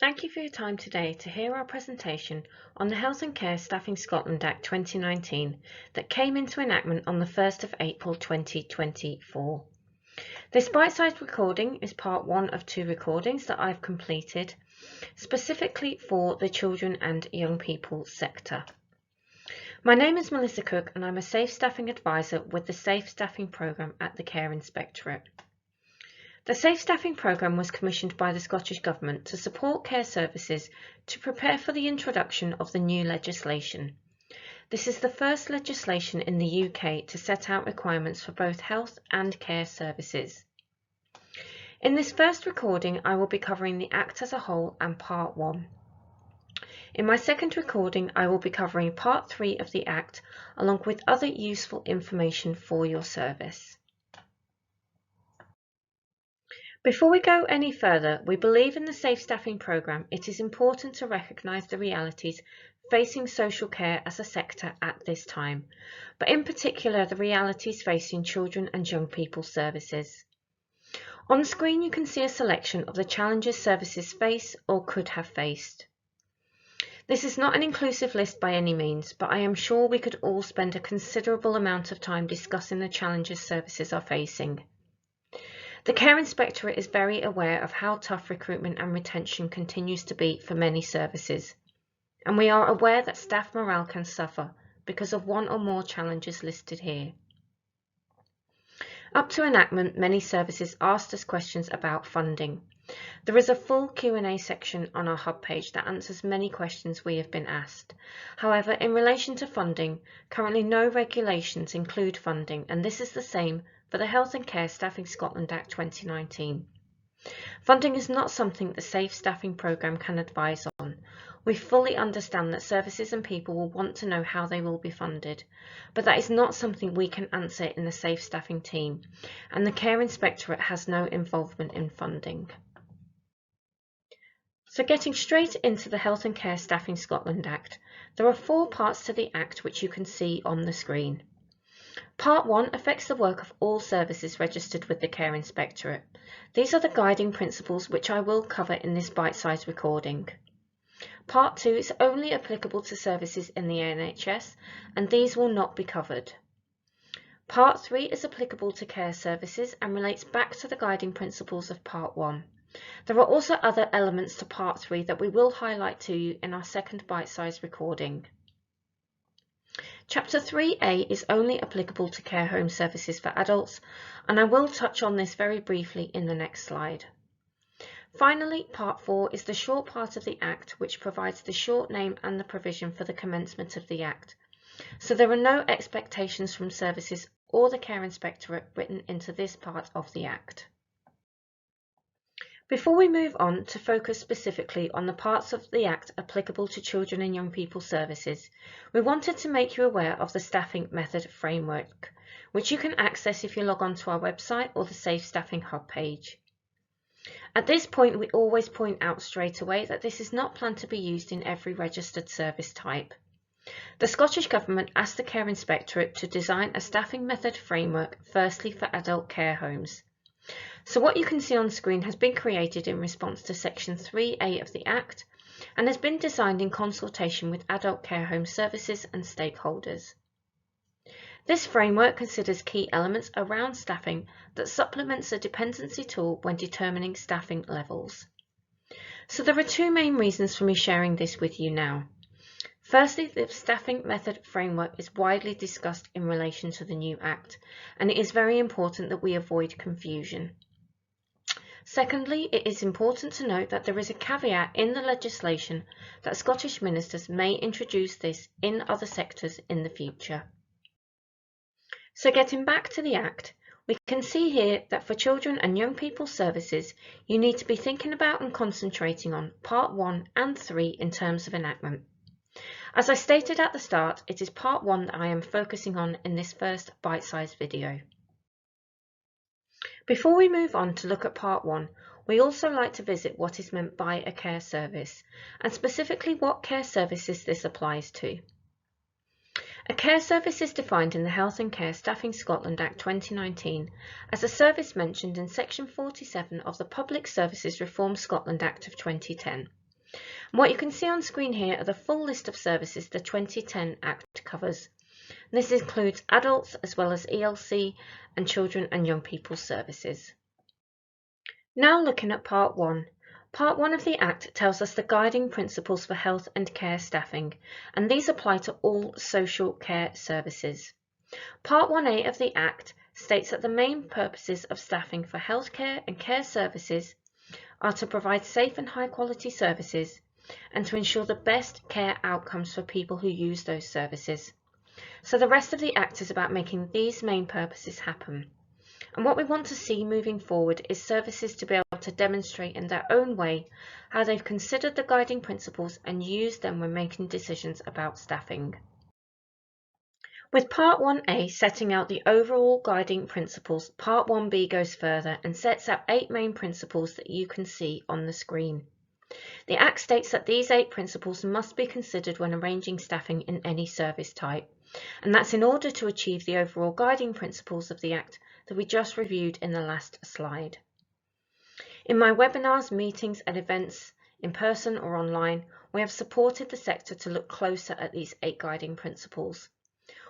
Thank you for your time today to hear our presentation on the Health and Care Staffing Scotland Act 2019 that came into enactment on the 1st of April 2024. This bite-sized recording is part one of two recordings that I've completed specifically for the children and young people sector. My name is Melissa Cook and I'm a Safe Staffing Advisor with the Safe Staffing Programme at the Care Inspectorate. The Safe Staffing Programme was commissioned by the Scottish Government to support care services to prepare for the introduction of the new legislation. This is the first legislation in the UK to set out requirements for both health and care services. In this first recording, I will be covering the Act as a whole and Part 1. In my second recording, I will be covering Part 3 of the Act along with other useful information for your service. Before we go any further, we believe in the Safe Staffing Programme it is important to recognise the realities facing social care as a sector at this time, but in particular the realities facing children and young people services. On screen you can see a selection of the challenges services face or could have faced. This is not an inclusive list by any means, but I am sure we could all spend a considerable amount of time discussing the challenges services are facing. The Care Inspectorate is very aware of how tough recruitment and retention continues to be for many services, and we are aware that staff morale can suffer because of one or more challenges listed here. Up to enactment, many services asked us questions about funding. There is a full Q&A section on our hub page that answers many questions we have been asked. However, in relation to funding, currently no regulations include funding, and this is the same for the Health and Care Staffing Scotland Act 2019. Funding is not something the Safe Staffing Programme can advise on. We fully understand that services and people will want to know how they will be funded, but that is not something we can answer in the Safe Staffing team, and the Care Inspectorate has no involvement in funding. So getting straight into the Health and Care Staffing Scotland Act, there are four parts to the Act which you can see on the screen. Part 1 affects the work of all services registered with the Care Inspectorate. These are the guiding principles which I will cover in this bite-sized recording. Part 2 is only applicable to services in the NHS, and these will not be covered. Part 3 is applicable to care services and relates back to the guiding principles of Part 1. There are also other elements to Part 3 that we will highlight to you in our second bite-sized recording. Chapter 3A is only applicable to care home services for adults, and I will touch on this very briefly in the next slide. Finally, Part 4 is the short part of the Act which provides the short name and the provision for the commencement of the Act. So there are no expectations from services or the Care Inspectorate written into this part of the Act. Before we move on to focus specifically on the parts of the Act applicable to children and young people services, we wanted to make you aware of the Staffing Method Framework, which you can access if you log on to our website or the Safe Staffing Hub page. At this point, we always point out straight away that this is not planned to be used in every registered service type. The Scottish Government asked the Care Inspectorate to design a staffing method framework firstly for adult care homes. So what you can see on screen has been created in response to Section 3A of the Act and has been designed in consultation with adult care home services and stakeholders. This framework considers key elements around staffing that supplements a dependency tool when determining staffing levels. So there are two main reasons for me sharing this with you now. Firstly, the staffing method framework is widely discussed in relation to the new Act, and it is very important that we avoid confusion. Secondly, it is important to note that there is a caveat in the legislation that Scottish ministers may introduce this in other sectors in the future. So getting back to the Act, we can see here that for children and young people services, you need to be thinking about and concentrating on Part 1 and 3 in terms of enactment. As I stated at the start, it is Part 1 that I am focusing on in this first bite-sized video. Before we move on to look at Part 1, we also like to visit what is meant by a care service, and specifically what care services this applies to. A care service is defined in the Health and Care Staffing Scotland Act 2019 as a service mentioned in Section 47 of the Public Services Reform Scotland Act of 2010. What you can see on screen here are the full list of services the 2010 Act covers. This includes adults as well as ELC and children and young people services. Now looking at Part 1. Part 1 of the Act tells us the guiding principles for health and care staffing, and these apply to all social care services. Part 1A of the Act states that the main purposes of staffing for healthcare and care services are to provide safe and high quality services and to ensure the best care outcomes for people who use those services. So the rest of the Act is about making these main purposes happen. And what we want to see moving forward is services to be able to demonstrate in their own way how they've considered the guiding principles and used them when making decisions about staffing. With Part 1A setting out the overall guiding principles, Part 1B goes further and sets out 8 main principles that you can see on the screen. The Act states that these 8 principles must be considered when arranging staffing in any service type, and that's in order to achieve the overall guiding principles of the Act that we just reviewed in the last slide. In my webinars, meetings and events, in person or online, we have supported the sector to look closer at these 8 guiding principles.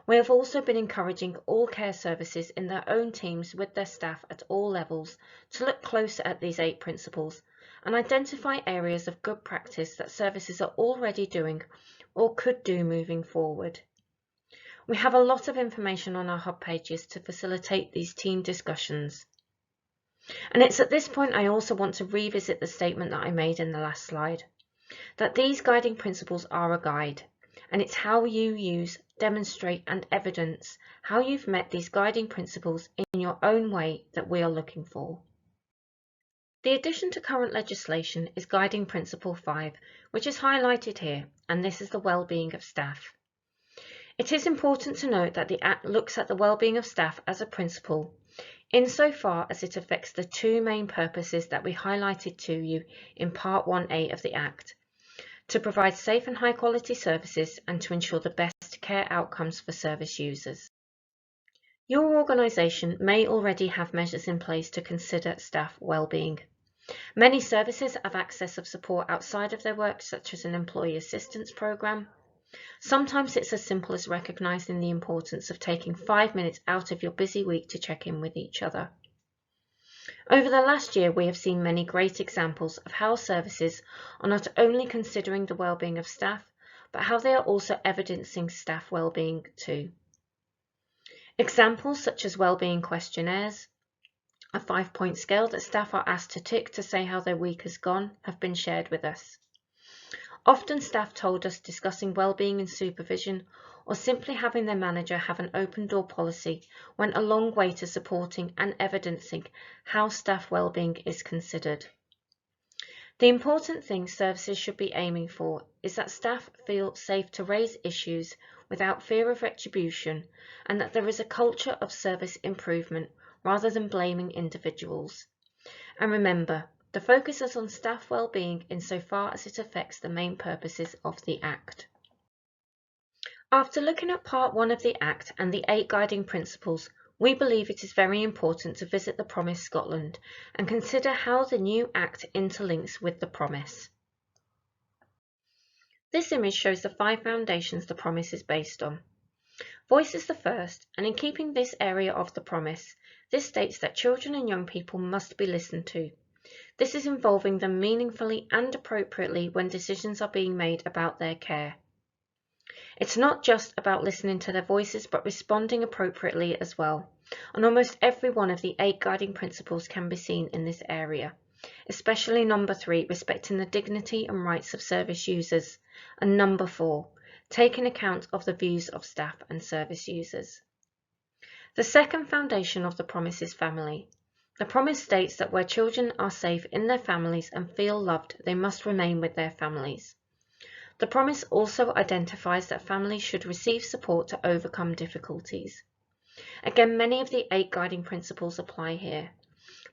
We have also been encouraging all care services in their own teams with their staff at all levels to look closer at these 8 principles and identify areas of good practice that services are already doing or could do moving forward. We have a lot of information on our hub pages to facilitate these team discussions. And it's at this point I also want to revisit the statement that I made in the last slide, that these guiding principles are a guide, and it's how you use, demonstrate and evidence how you've met these guiding principles in your own way that we are looking for. The addition to current legislation is Guiding Principle 5, which is highlighted here, and this is the well-being of staff. It is important to note that the Act looks at the well-being of staff as a principle, insofar as it affects the 2 main purposes that we highlighted to you in Part 1A of the Act, to provide safe and high-quality services and to ensure the best care outcomes for service users. Your organisation may already have measures in place to consider staff well-being. Many services have access of support outside of their work, such as an employee assistance programme. Sometimes it's as simple as recognising the importance of taking 5 minutes out of your busy week to check in with each other. Over the last year, we have seen many great examples of how services are not only considering the well-being of staff, but how they are also evidencing staff well-being too. Examples such as well-being questionnaires, a 5-point scale that staff are asked to tick to say how their week has gone, have been shared with us. Often staff told us discussing well-being and supervision, or simply having their manager have an open door policy went a long way to supporting and evidencing how staff well-being is considered. The important thing services should be aiming for is that staff feel safe to raise issues without fear of retribution, and that there is a culture of service improvement rather than blaming individuals. And remember, the focus is on staff well-being insofar as it affects the main purposes of the Act. After looking at Part 1 of the Act and the 8 guiding principles, we believe it is very important to visit the Promise Scotland and consider how the new Act interlinks with the Promise. This image shows the 5 foundations the Promise is based on. Voice is the first, and in keeping this area of the Promise, this states that children and young people must be listened to. This is involving them meaningfully and appropriately when decisions are being made about their care. It's not just about listening to their voices, but responding appropriately as well. And almost every one of the 8 guiding principles can be seen in this area, especially number 3, respecting the dignity and rights of service users, and number 4, taking account of the views of staff and service users. The second foundation of the Promise is family. The Promise states that where children are safe in their families and feel loved, they must remain with their families. The Promise also identifies that families should receive support to overcome difficulties. Again, many of the 8 guiding principles apply here,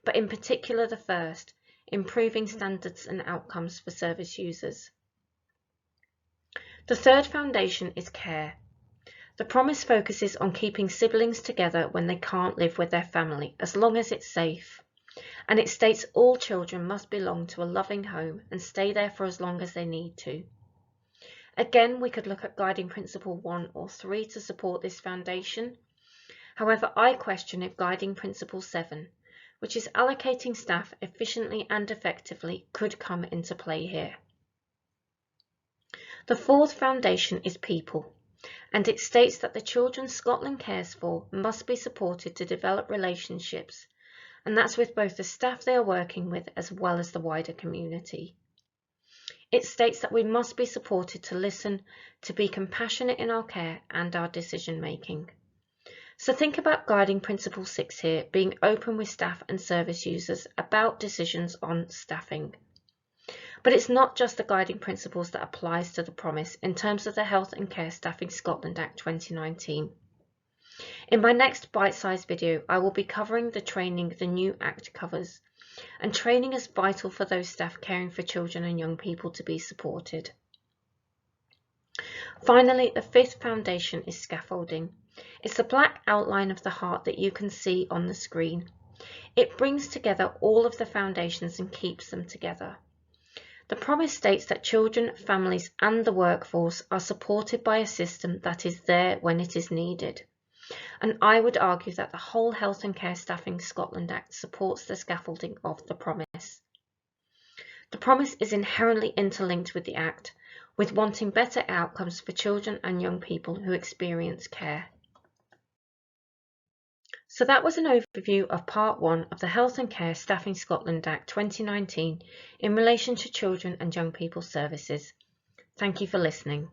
but in particular the first, improving standards and outcomes for service users. The third foundation is care. The Promise focuses on keeping siblings together when they can't live with their family, as long as it's safe. and it states all children must belong to a loving home and stay there for as long as they need to. Again, we could look at Guiding Principle 1 or 3 to support this foundation. However, I question if Guiding Principle 7, which is allocating staff efficiently and effectively, could come into play here. The fourth foundation is people, and it states that the children Scotland cares for must be supported to develop relationships, and that's with both the staff they are working with as well as the wider community. It states that we must be supported to listen, to be compassionate in our care and our decision making. So think about Guiding Principle 6 here, being open with staff and service users about decisions on staffing. But it's not just the guiding principles that applies to the promise in terms of the Health and Care Staffing Scotland Act 2019. In my next bite-sized video, I will be covering the training the new Act covers, and training is vital for those staff caring for children and young people to be supported. Finally, the fifth foundation is scaffolding. It's the black outline of the heart that you can see on the screen. It brings together all of the foundations and keeps them together. The promise states that children, families and the workforce are supported by a system that is there when it is needed. And I would argue that the whole Health and Care Staffing Scotland Act supports the scaffolding of the promise. The promise is inherently interlinked with the Act, with wanting better outcomes for children and young people who experience care. So that was an overview of Part 1 of the Health and Care Staffing Scotland Act 2019 in relation to children and young people services. Thank you for listening.